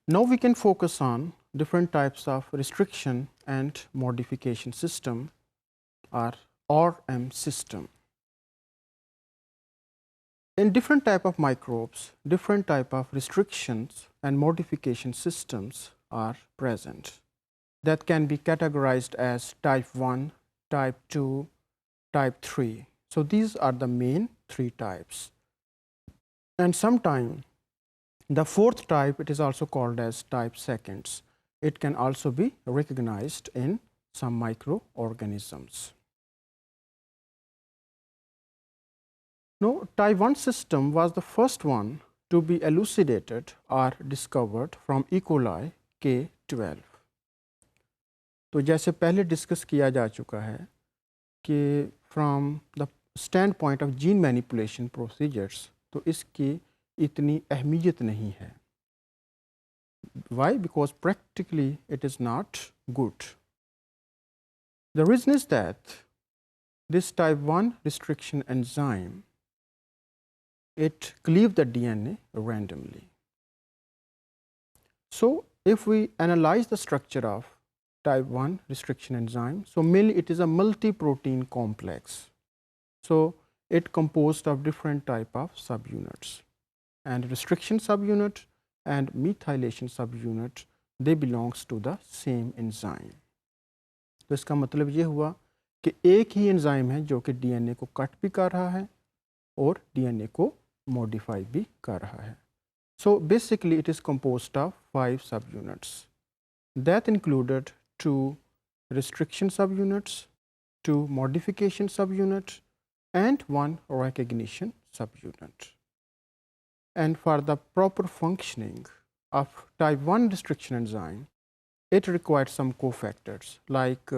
Now we can focus on different types of restriction and modification system or RM system. In different type of microbes, different type of restrictions and modification systems are present that can be categorized as type 1, type 2, type 3. So these are the main three types. And sometimes the fourth type, it is also called as type seconds. It can also be recognized in some microorganisms. Now, type 1 system was the first one to be elucidated or discovered from E. coli K12. तो जैसे पहले discuss किया जा चुका है कि from the stand point of gene manipulation procedures तो इसकी इतनी अहमियत नहीं है. Why? Because practically it is not good. The reason is that this type 1 restriction enzyme, it cleaves the DNA randomly. So if we analyze the structure of type 1 restriction enzyme, so mainly it is a multi-protein complex. So it composed of different type of subunits, and restriction subunit and methylation subunit, they belongs to the same enzyme. तो इसका मतलब ये हुआ कि एक ही enzyme है जो कि डीएनए को कट भी कर रहा है और डीएनए को मॉडिफाई भी कर रहा है. So basically it is composed of 5 subunits that included 2 restriction subunits, 2 modification subunits, and 1 recognition subunit. And for the proper functioning of type 1 restriction enzyme, it requires some cofactors like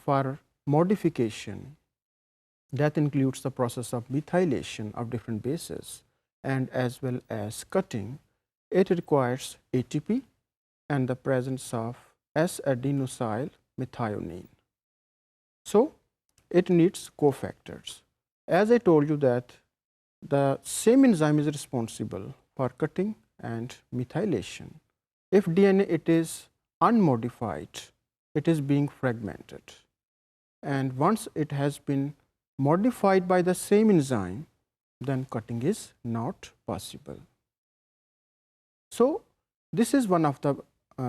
for modification, that includes the process of methylation of different bases, and as well as cutting, it requires ATP and the presence of S-adenosyl methionine. So it needs cofactors. As I told you that the same enzyme is responsible for cutting and methylation. If DNA it is unmodified, it is being fragmented, and once it has been modified by the same enzyme, then cutting is not possible. So this is one of the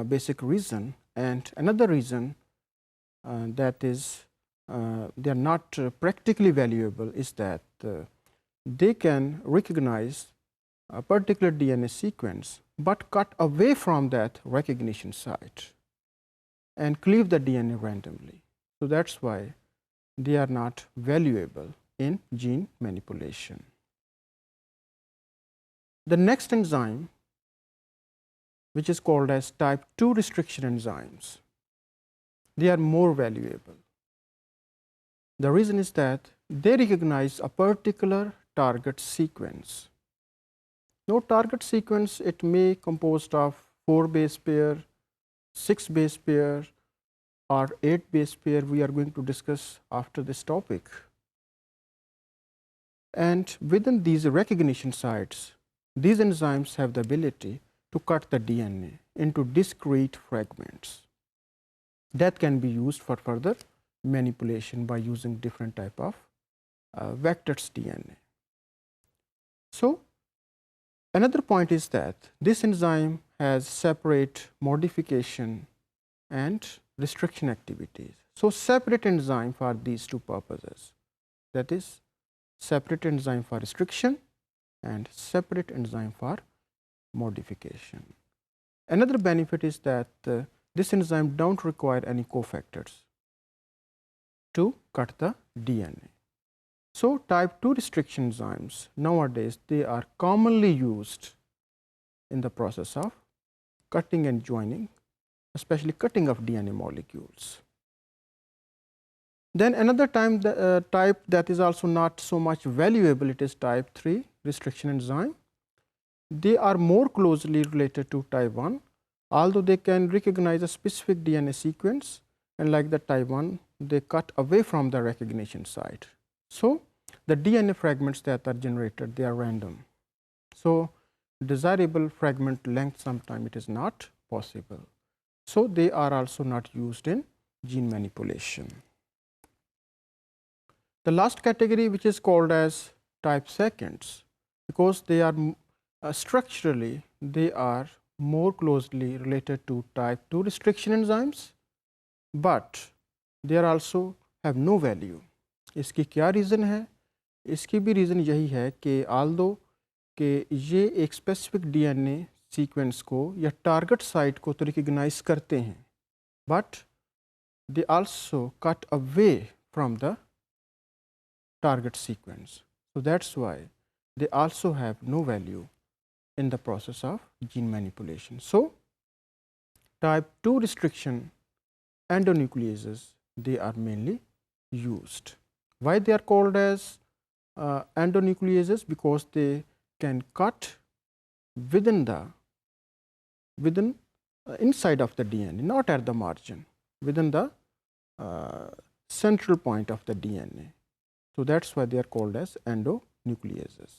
basic reason, and another reason that is they are not practically valuable is that they can recognize a particular DNA sequence but cut away from that recognition site and cleave the DNA randomly. So that's why they are not valuable in gene manipulation. The next enzyme, which is called as type 2 restriction enzymes, they are more valuable. The reason is that they recognize a particular target sequence. Now target sequence, it may composed of 4 base pair, 6 base pair, or 8 base pair. We are going to discuss after this topic. And within these recognition sites, these enzymes have the ability to cut the DNA into discrete fragments that can be used for further manipulation by using different type of vectors DNA. So another point is that this enzyme has separate modification and restriction activities. So separate enzyme for these two purposes, that is separate enzyme for restriction and separate enzyme for modification. Another benefit is that this enzyme don't require any cofactors to cut the DNA. So type 2 restriction enzymes nowadays, they are commonly used in the process of cutting and joining, especially cutting of DNA molecules. Then another type that is also not so much valuable, it is type 3 restriction enzyme. They are more closely related to type 1, although they can recognize a specific DNA sequence, and like the type 1, they cut away from the recognition site. So the DNA fragments that are generated, they are random. So desirable fragment length, sometimes it is not possible. So, they are also not used in gene manipulation. The last category, which is called as type seconds, because they are structurally they are more closely related to type 2 restriction enzymes, but they are also have no value. इसकी क्या reason है? इसकी भी reason यही है कि although कि ये एक स्पेसिफिक डीएनए सीक्वेंस को या टारगेट साइट को तो रिकग्नाइज करते हैं, but they also cut away from the target sequence. So, that is why they also have no value in the process of gene manipulation. So, type 2 restriction endonucleases, they are mainly used. Why they are called as endonucleases? Because they can cut within inside of the DNA, not at the margin, within the central point of the DNA. So, that is why they are called as endonucleases.